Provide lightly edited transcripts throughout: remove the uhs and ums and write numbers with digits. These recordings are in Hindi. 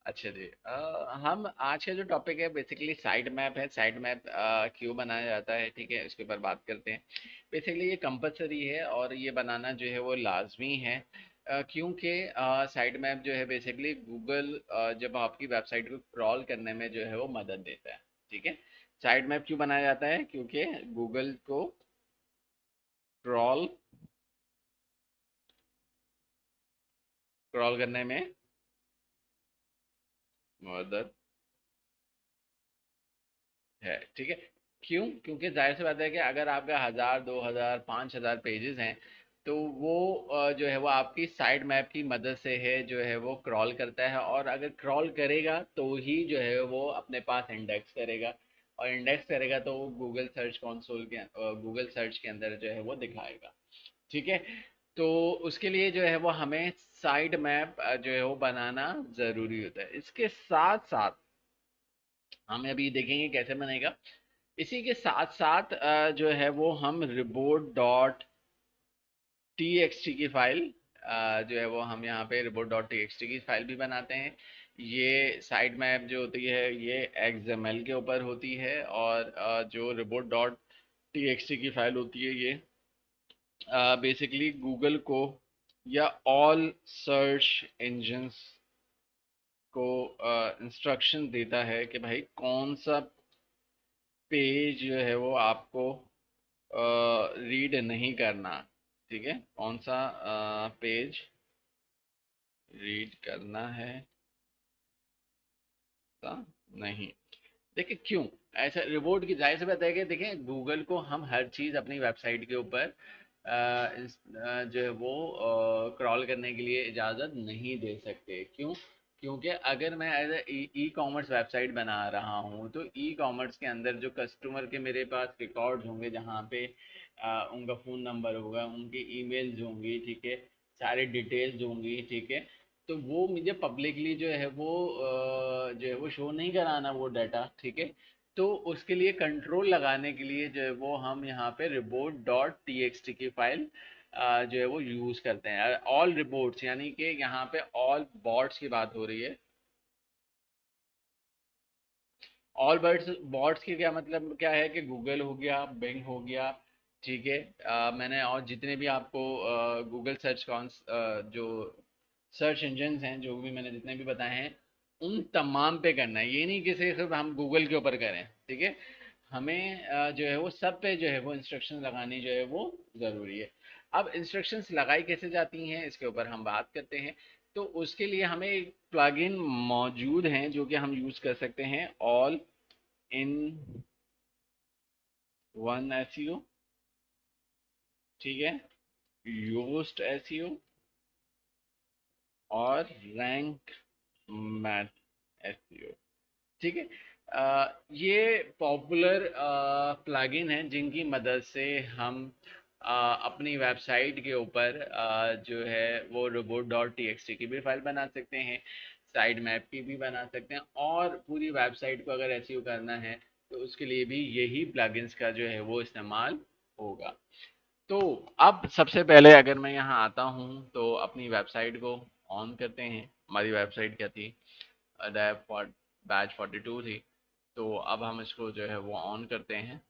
अच्छा जी, हम आज का जो टॉपिक है बेसिकली साइड मैप है। साइड मैप क्यों बनाया जाता है, ठीक है, इसके ऊपर बात करते हैं। बेसिकली ये कंपलसरी है और ये बनाना जो है वो लाजमी है, क्योंकि साइड मैप जो है बेसिकली गूगल जब आपकी वेबसाइट को क्रॉल करने में जो है वो मदद देता है। ठीक है, साइड मैप क्यों बनाया जाता है? क्योंकि गूगल को क्रॉल क्रॉल करने में मदद है। ठीक है, क्यों? क्योंकि जाहिर सी बात है कि अगर आपका 1000 2000 5000 पेजेस हैं, तो वो जो है वो आपकी साइड मैप की मदद से है जो है वो क्रॉल करता है, और अगर क्रॉल करेगा तो ही जो है वो अपने पास इंडेक्स करेगा, और इंडेक्स करेगा तो वो गूगल सर्च कंसोल के गूगल सर्च के अंदर जो है वो दिखाएगा। ठीक है, तो उसके लिए जो है वो हमें साइड मैप जो है वो बनाना ज़रूरी होता है। इसके साथ साथ हम अभी देखेंगे कैसे बनेगा। इसी के साथ साथ जो है वो हम report dot T x T की फाइल जो है वो हम यहाँ पे report dot T x T की फाइल भी बनाते हैं। ये साइड मैप जो होती है ये एक्सएमएल के ऊपर होती है, और जो report dot T x T की फाइल होती है ये बेसिकली गूगल को या ऑल सर्च इंजन्स को इंस्ट्रक्शन देता है कि भाई कौन सा पेज जो है वो आपको रीड नहीं करना। ठीक है, कौन सा पेज रीड करना है सा नहीं। देखिए क्यों ऐसा रिवॉर्ड की जाहिर सी बात है कि देखें गूगल को हम हर चीज़ अपनी वेबसाइट के ऊपर जो है वो क्रॉल करने के लिए इजाज़त नहीं दे सकते। क्यों? क्योंकि अगर मैं एज ई कॉमर्स वेबसाइट बना रहा हूँ तो ई कॉमर्स के अंदर जो कस्टमर के मेरे पास रिकॉर्ड्स होंगे, जहाँ पे उनका फ़ोन नंबर होगा, उनकी ईमेल्स होंगी, ठीक है, सारी डिटेल्स होंगी, ठीक है, तो वो मुझे पब्लिकली जो है वो जो है वो शो नहीं कराना वो डाटा। ठीक है, तो उसके लिए कंट्रोल लगाने के लिए जो है वो हम यहाँ पे report dot T x T की फाइल जो है वो यूज़ करते हैं। ऑल रिपोर्ट्स यानी कि यहाँ पे ऑल बॉट्स की बात हो रही है। ऑल बर्ड्स बॉट्स की क्या मतलब क्या है कि गूगल हो गया, बिंग हो गया, ठीक है, मैंने और जितने भी आपको गूगल सर्च कौन जो सर्च इंजन्स हैं, जो भी मैंने जितने भी बताए हैं, उन तमाम पे करना है। ये नहीं कि सिर्फ हम गूगल के ऊपर करें। ठीक है, हमें जो है वो सब पे जो है वो इंस्ट्रक्शन लगानी जो है वो ज़रूरी है। अब इंस्ट्रक्शंस लगाई कैसे जाती हैं इसके ऊपर हम बात करते हैं। तो उसके लिए हमें एक प्लगइन मौजूद हैं जो कि हम यूज़ कर सकते हैं, ऑल इन वन एसईओ। ठीक है, योस्ट एसईओ और रैंक मैथ एसईओ। ठीक है, ये पॉपुलर प्लगइन हैं जिनकी मदद से हम अपनी वेबसाइट के ऊपर जो है वो robot dot T x T की भी फाइल बना सकते हैं, साइड मैप की भी बना सकते हैं, और पूरी वेबसाइट को अगर एसईओ करना है तो उसके लिए भी यही प्लगइन्स का जो है वो इस्तेमाल होगा। तो अब सबसे पहले अगर मैं यहाँ आता हूँ तो अपनी वेबसाइट को ऑन करते हैं। हमारी वेबसाइट क्या थी? अडैप बैच 42 थी। तो अब हम इसको जो है वो ऑन करते हैं।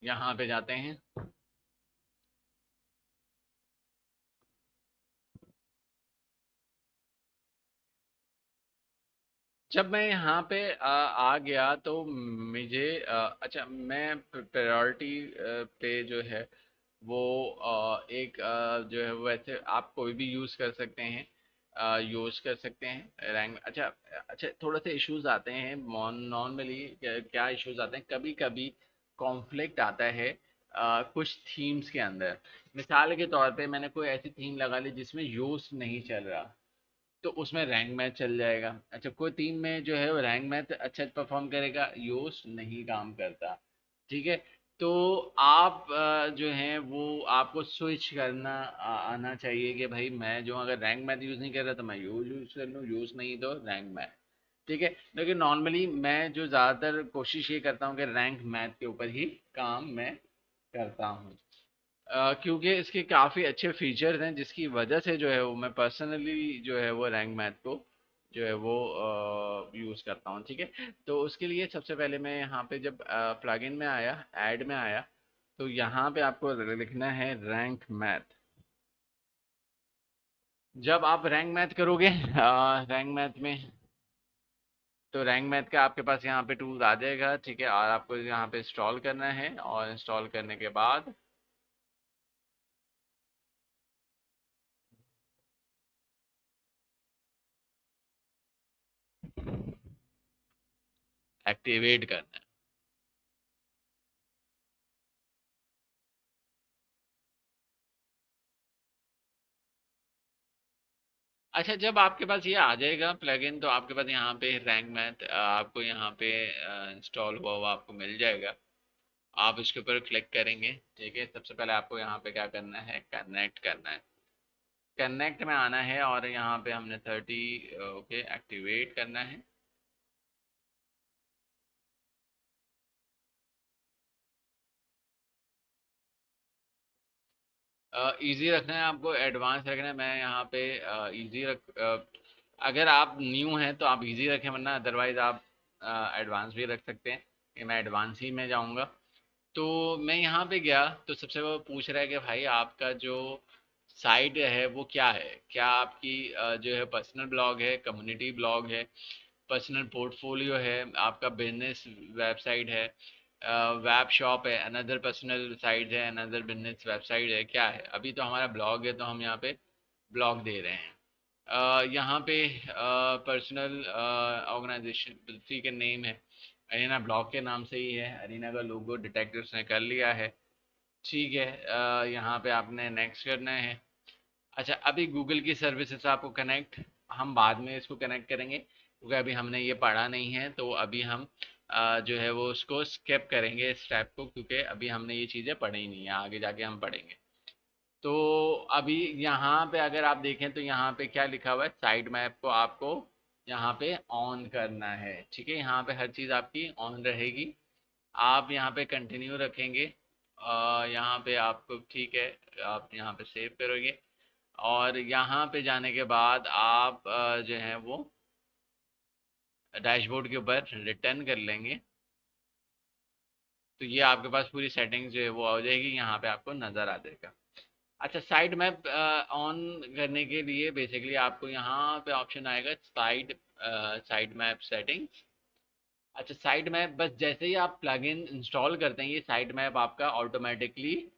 यहाँ पे जाते हैं। जब मैं यहाँ पे आ गया तो मुझे अच्छा, मैं प्रायोरिटी पे जो है वो एक जो है वैसे आप कोई भी यूज़ कर सकते हैं, यूज़ कर सकते हैं रैंक। अच्छा, अच्छा, थोड़ा से इश्यूज आते हैं नॉर्मली। क्या इश्यूज आते हैं? कभी कभी कॉन्फ्लिक्ट आता है कुछ थीम्स के अंदर। मिसाल के तौर पे मैंने कोई ऐसी थीम लगा ली जिसमें यूज नहीं चल रहा, तो उसमें रैंक मैच चल जाएगा। अच्छा, कोई टीम में जो है वो रैंक मैच अच्छा परफॉर्म करेगा, योस्ट नहीं काम करता। ठीक है, तो आप जो है वो आपको स्विच करना आना चाहिए कि भाई मैं जो अगर रैंक मैथ यूज़ नहीं कर रहा तो मैं यूज़ यूज़ कर लूँ, यूज़ नहीं तो रैंक मैथ। ठीक है। लेकिन नॉर्मली मैं जो ज़्यादातर कोशिश ये करता हूँ कि रैंक मैथ के ऊपर ही काम मैं करता हूँ, क्योंकि इसके काफ़ी अच्छे फीचर्स हैं जिसकी वजह से जो है वो मैं पर्सनली जो है वो रैंक मैथ को जो है वो यूज़ करता हूँ। ठीक है। तो उसके लिए सबसे पहले मैं यहाँ पे जब प्लगइन में आया, ऐड में आया, तो यहाँ पे आपको लिखना है रैंक मैथ। जब आप रैंक मैथ करोगे रैंक मैथ में, तो रैंक मैथ का आपके पास यहाँ पे टूल आ जाएगा। ठीक है। और आपको यहाँ पे इंस्टॉल करना है, और इंस्टॉल करने के बाद एक्टिवेट करना है। अच्छा, जब आपके पास ये आ जाएगा प्लगइन, तो आपके पास यहाँ पे रैंक मैथ आपको यहाँ पे इंस्टॉल हुआ हुआ आपको मिल जाएगा। आप इसके ऊपर क्लिक करेंगे। ठीक है। सबसे पहले आपको यहाँ पे क्या करना है, कनेक्ट करना है। कनेक्ट में आना है, और यहाँ पे हमने 30 ओके एक्टिवेट करना है। इजी रखना है आपको, एडवांस रखना है। मैं यहाँ पे इजी अगर आप न्यू हैं तो आप इजी रखें, वरना अदरवाइज आप एडवांस भी रख सकते हैं। कि मैं एडवांस ही में जाऊँगा। तो मैं यहाँ पे गया, तो सबसे वो पूछ रहा है कि भाई आपका जो साइट है वो क्या है, क्या आपकी जो है पर्सनल ब्लॉग है, कम्युनिटी ब्लॉग है, पर्सनल पोर्टफोलियो है, आपका बिजनेस वेबसाइट है, वेब शॉप है, अनदर पर्सनल साइट है, अनदर बिजनेस वेबसाइट है, क्या है। अभी तो हमारा ब्लॉग है, तो हम यहाँ पे ब्लॉग दे रहे हैं। यहाँ पे पर्सनल ऑर्गेनाइजेशन के नेम है, अरीना ब्लॉग के नाम से ही है। अरीना का लोगो डिटेक्टिव्स ने कर लिया है। ठीक है। यहाँ पे आपने नेक्स्ट करना है। अच्छा, अभी गूगल की सर्विसेज आपको कनेक्ट, हम बाद में इसको कनेक्ट करेंगे, क्योंकि अभी हमने ये पढ़ा नहीं है। तो अभी हम जो है वो उसको स्किप करेंगे इस स्टेप को, क्योंकि अभी हमने ये चीज़ें पढ़ी नहीं है, आगे जाके हम पढ़ेंगे। तो अभी यहाँ पे अगर आप देखें, तो यहाँ पे क्या लिखा हुआ है, साइड मैप को आपको यहाँ पे ऑन करना है। ठीक है। यहाँ पे हर चीज़ आपकी ऑन रहेगी। आप यहाँ पे कंटिन्यू रखेंगे। यहाँ पे आपको ठीक है, आप यहाँ पे सेव करोगे, और यहाँ पे जाने के बाद आप जो है वो डैशबोर्ड के ऊपर रिटर्न कर लेंगे। तो ये आपके पास पूरी सेटिंग्स जो है वो आ जाएगी, यहाँ पे आपको नज़र आ जाएगा। अच्छा, साइड मैप ऑन करने के लिए बेसिकली आपको यहाँ पे ऑप्शन आएगा, साइड मैप सेटिंग्स। अच्छा, साइड मैप बस जैसे ही आप प्लगइन इंस्टॉल करते हैं, ये साइड मैप आपका ऑटोमेटिकली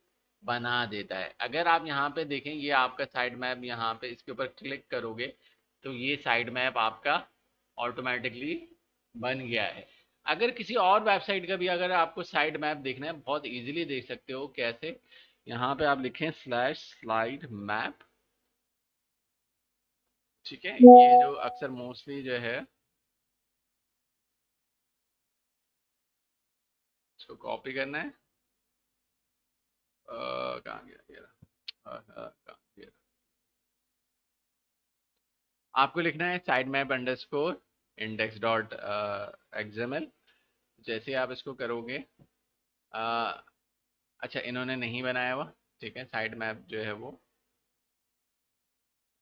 बना देता है। अगर आप यहाँ पे देखें, ये आपका साइड मैप, यहाँ पे इसके ऊपर क्लिक करोगे, तो ये साइड मैप आपका ऑटोमेटिकली बन गया है। अगर किसी और वेबसाइट का भी अगर आपको साइड मैप देखना है, बहुत इजीली देख सकते हो। कैसे, यहाँ पे आप लिखें स्लैश स्लाइड मैप। ठीक है। ये जो अक्सर मोस्टली जो है, इसको कॉपी करना है। कहाँ गया ये रहा। कहाँ गया? आपको लिखना है side map underscore index dot XML. जैसे आप इसको करोगे, अ, अच्छा इन्होंने नहीं बनाया हुआ। ठीक है। साइड मैप जो है वो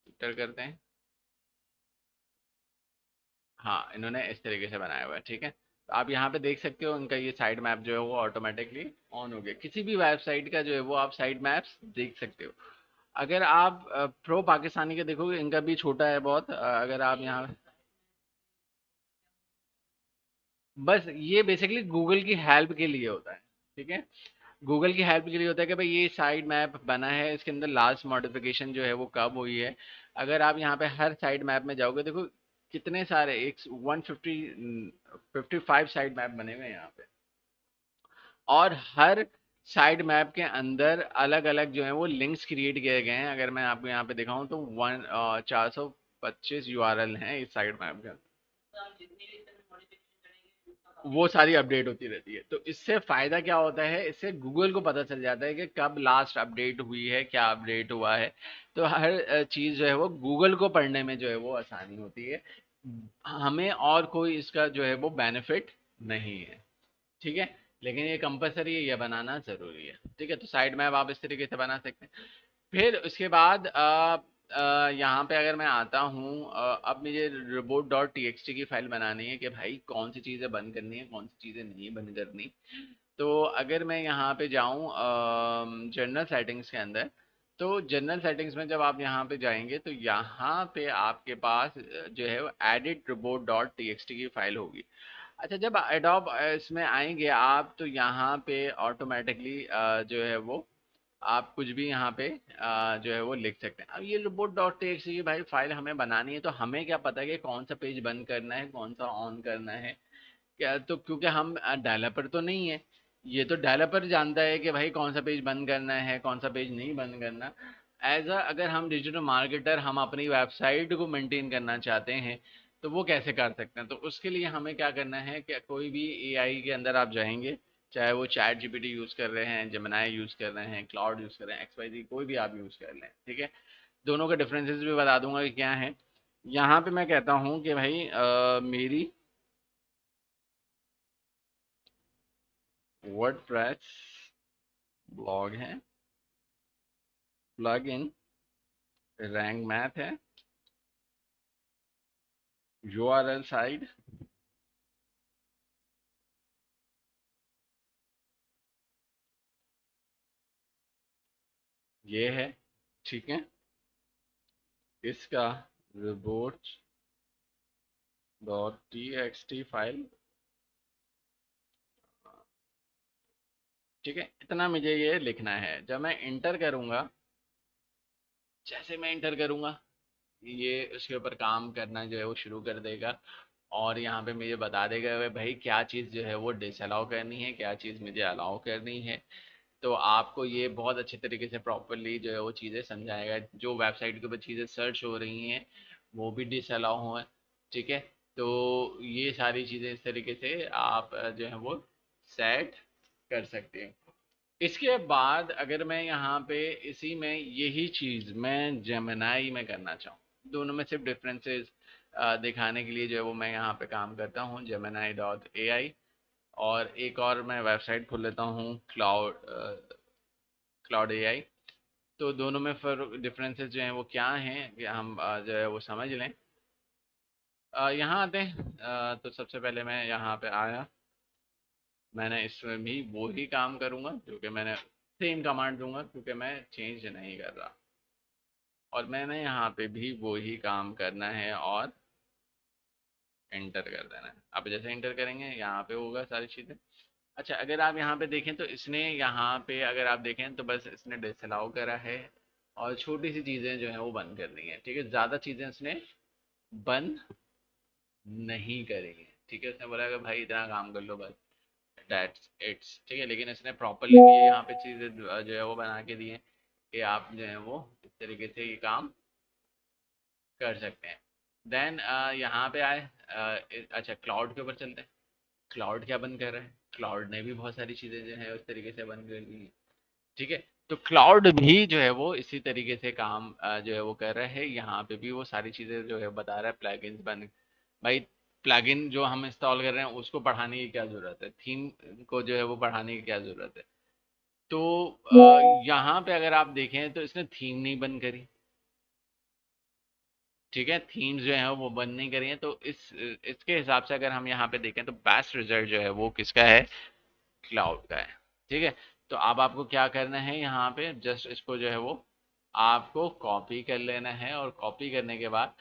इंटर करते हैं। हाँ, इन्होंने इस तरीके से बनाया हुआ है। ठीक है। तो आप यहाँ पे देख सकते हो, इनका ये साइड मैप जो है वो ऑटोमेटिकली ऑन हो गया। किसी भी वेबसाइट का जो है वो आप साइड मैप्स देख सकते हो। अगर आप प्रो पाकिस्तानी के देखोगे, इनका भी छोटा है बहुत। अगर आप यहाँ, बस ये बेसिकली गूगल की हेल्प के लिए होता है। ठीक है। गूगल की हेल्प के लिए होता है कि भाई ये साइड मैप बना है, इसके अंदर लास्ट मॉडिफिकेशन जो है वो कब हुई है। अगर आप यहाँ पे हर साइड मैप में जाओगे, देखो कितने सारे, एक 155 साइड मैप बने हुए हैं यहाँ पे। और हर साइड मैप के अंदर अलग अलग जो है वो लिंक्स क्रिएट किए गए हैं। अगर मैं आपको यहाँ पे दिखाऊं, तो 425 हैं इस साइड मैप के। वो सारी अपडेट होती रहती है। तो इससे फायदा क्या होता है, इससे गूगल को पता चल जाता है कि कब लास्ट अपडेट हुई है, क्या अपडेट हुआ है। तो हर चीज़ जो है वो गूगल को पढ़ने में जो है वो आसानी होती है। हमें और कोई इसका जो है वो बेनिफिट नहीं है, ठीक है। लेकिन ये कंपलसरी है, ये बनाना ज़रूरी है, ठीक है। तो साइड मैप आप इस तरीके से बना सकते हैं। फिर उसके बाद यहाँ पे अगर मैं आता हूँ, अब मुझे report dot T x T की फाइल बनानी है कि भाई कौन सी चीज़ें बंद करनी है, कौन सी चीज़ें नहीं बंद करनी। तो अगर मैं यहाँ पे जाऊँ जनरल सेटिंग्स के अंदर, तो जनरल सेटिंग्स में जब आप यहाँ पे जाएंगे तो यहाँ पे आपके पास जो है वो edit report dot T x T की फाइल होगी। अच्छा, जब एडोब इसमें आएंगे आप तो यहाँ पे ऑटोमेटिकली जो है वो आप कुछ भी यहाँ पे जो है वो लिख सकते हैं। अब ये रिपोर्ट डॉट टीएक्सटी की भाई फाइल हमें बनानी है, तो हमें क्या पता है कि कौन सा पेज बंद करना है, कौन सा ऑन करना है, क्या। तो क्योंकि हम डेवलपर तो नहीं है, ये तो डेवलपर जानता है कि भाई कौन सा पेज बंद करना है, कौन सा पेज नहीं बंद करना। एज अ अगर हम डिजिटल मार्केटर हम अपनी वेबसाइट को मेंटेन करना चाहते हैं तो वो कैसे कर सकते हैं। तो उसके लिए हमें क्या करना है कि कोई भी एआई के अंदर आप जाएंगे, चाहे वो चैट जीपीटी यूज़ कर रहे हैं, जेमिनाई यूज़ कर रहे हैं, क्लाउड यूज़ कर रहे हैं, एक्स वाई जी कोई भी आप यूज़ कर लें, ठीक है। दोनों के डिफरेंसेस भी बता दूंगा कि क्या है। यहाँ पे मैं कहता हूँ कि भाई मेरी वर्डप्रेस ब्लॉग है, प्लग इन रैंक मैथ है, यूआरएल साइड ये है, ठीक है। इसका report dot T x T file, ठीक है। इतना मुझे ये लिखना है। जब मैं इंटर करूँगा, जैसे मैं इंटर करूँगा ये उसके ऊपर काम करना जो है वो शुरू कर देगा, और यहाँ पे मुझे बता देगा कि भाई क्या चीज़ जो है वो डिसअलाउ करनी है, क्या चीज़ मुझे अलाउ करनी है। तो आपको ये बहुत अच्छे तरीके से प्रॉपरली जो है वो चीज़ें समझाएगा। जो वेबसाइट के ऊपर चीज़ें सर्च हो रही हैं वो भी डिसअलाउ हो, ठीक है। तो ये सारी चीज़ें इस तरीके से आप जो है वो सेट कर सकते हैं। इसके बाद अगर मैं यहाँ पे इसी में यही चीज़ मैं जेमिनाई में करना चाहूँ, दोनों में सिर्फ डिफरेंसेस दिखाने के लिए जो है वो मैं यहाँ पे काम करता हूँ जेमिनाई डॉट ए आई। और एक और मैं वेबसाइट खोल लेता हूँ क्लाउड ए आई। तो दोनों में फर्क डिफरेंसेस जो हैं वो क्या हैं कि हम जो है वो समझ लें। यहाँ आते हैं, तो सबसे पहले मैं यहाँ पे आया, मैंने इसमें भी वो ही काम करूँगा जो कि मैंने सेम कमांड दूंगा क्योंकि मैं चेंज नहीं कर रहा, और मैंने यहाँ पे भी वो ही काम करना है और इंटर कर देना है। अब जैसे इंटर करेंगे यहाँ पे होगा सारी चीज़ें। अच्छा, अगर आप यहाँ पे देखें तो इसने यहाँ पे अगर आप देखें तो बस इसने डिसअलाउ करा है, और छोटी सी चीज़ें जो है वो बंद कर दी हैं, ठीक है। ज़्यादा चीज़ें इसने बंद नहीं करी हैं, ठीक है। उसने बोला कि भाई इतना काम कर लो बस, दैट्स इट्स, ठीक है। लेकिन इसने प्रॉपरली भी यहाँ पे चीज़ें जो है वो बना के दी हैं कि आप जो है वो इस तरीके से ये काम कर सकते हैं। देन यहाँ पे आए, अच्छा क्लाउड के ऊपर चलते हैं। क्लाउड क्या बंद कर रहा है, क्लाउड ने भी बहुत सारी चीज़ें जो है उस तरीके से बंद कर दी हैं, ठीक है। तो क्लाउड भी जो है वो इसी तरीके से काम जो है वो कर रहा है। यहाँ पे भी वो सारी चीज़ें जो है बता रहा है, प्लगइन्स बंद। भाई प्लगइन जो हम इंस्टॉल कर रहे हैं उसको बढ़ाने की क्या ज़रूरत है, थीम को जो है वो बढ़ाने की क्या ज़रूरत है। तो यहाँ पे अगर आप देखें तो इसने थीम नहीं बंद करी, ठीक है। थीम्स जो है वो बंद नहीं करी हैं। तो इसके हिसाब से अगर हम यहाँ पे देखें तो बेस्ट रिजल्ट जो है वो किसका है, क्लाउड का है, ठीक है। तो अब आपको क्या करना है, यहाँ पे जस्ट इसको जो है वो आपको कॉपी कर लेना है, और कॉपी करने के बाद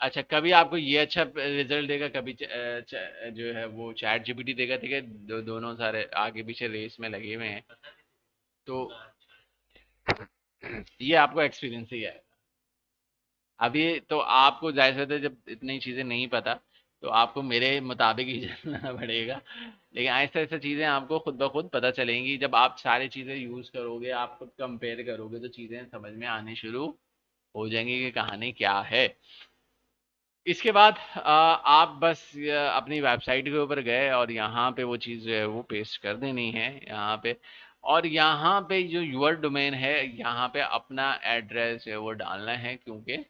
अच्छा कभी आपको ये अच्छा रिजल्ट देगा, कभी जो है वो चैट जीपीटी देगा, ठीक है। दोनों सारे आगे पीछे रेस में लगे हुए हैं। तो ये आपको एक्सपीरियंस ही है। अभी तो आपको जाहिर सी बात है जब इतनी चीज़ें नहीं पता तो आपको मेरे मुताबिक ही चलना पड़ेगा। लेकिन आहिस्ता आहिस्ता चीज़ें आपको खुद ब खुद पता चलेंगी, जब आप सारी चीज़ें यूज़ करोगे, आप खुद कंपेयर करोगे तो चीज़ें समझ में आनी शुरू हो जाएंगी कि कहानी क्या है। इसके बाद आप बस अपनी वेबसाइट के ऊपर गए और यहाँ पे वो चीज़ जो है वो पेस्ट कर देनी है यहाँ पे। और यहाँ पे जो यूर डोमेन है यहाँ पे अपना एड्रेस जो है वो डालना है, क्योंकि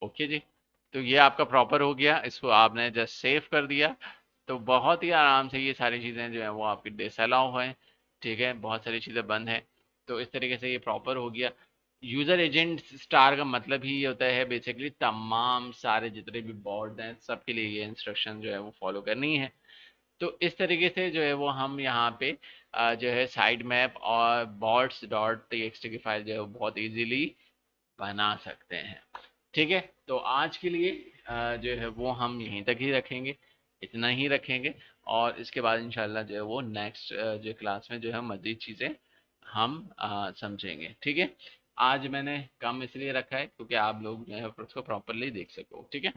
ओके जी। तो ये आपका प्रॉपर हो गया, इसको आपने जस्ट सेव कर दिया। तो बहुत ही आराम से ये सारी चीज़ें जो है वो आपकी डिसअलाउ हैं। ठीक है, बहुत सारी चीज़ें बंद हैं। तो इस तरीके से ये प्रॉपर हो गया। यूज़र एजेंट स्टार का मतलब ही ये होता है बेसिकली तमाम सारे जितने भी बॉर्ड हैं सबके लिए ये इंस्ट्रक्शन जो है वो फॉलो करनी है। तो इस तरीके से जो है वो हम यहाँ पे जो है साइड मैप और बॉर्ड्स डॉट टीएक्सटी की फाइल जो है वो बहुत इजीली बना सकते हैं। ठीक है, तो आज के लिए जो है वो हम यहीं तक ही रखेंगे, इतना ही रखेंगे। और इसके बाद इंशाल्लाह जो है वो नेक्स्ट जो क्लास में जो है मज़ीद चीज़ें हम समझेंगे। ठीक है, आज मैंने कम इसलिए रखा है क्योंकि आप लोग जो है उसको प्रॉपरली देख सको। ठीक है।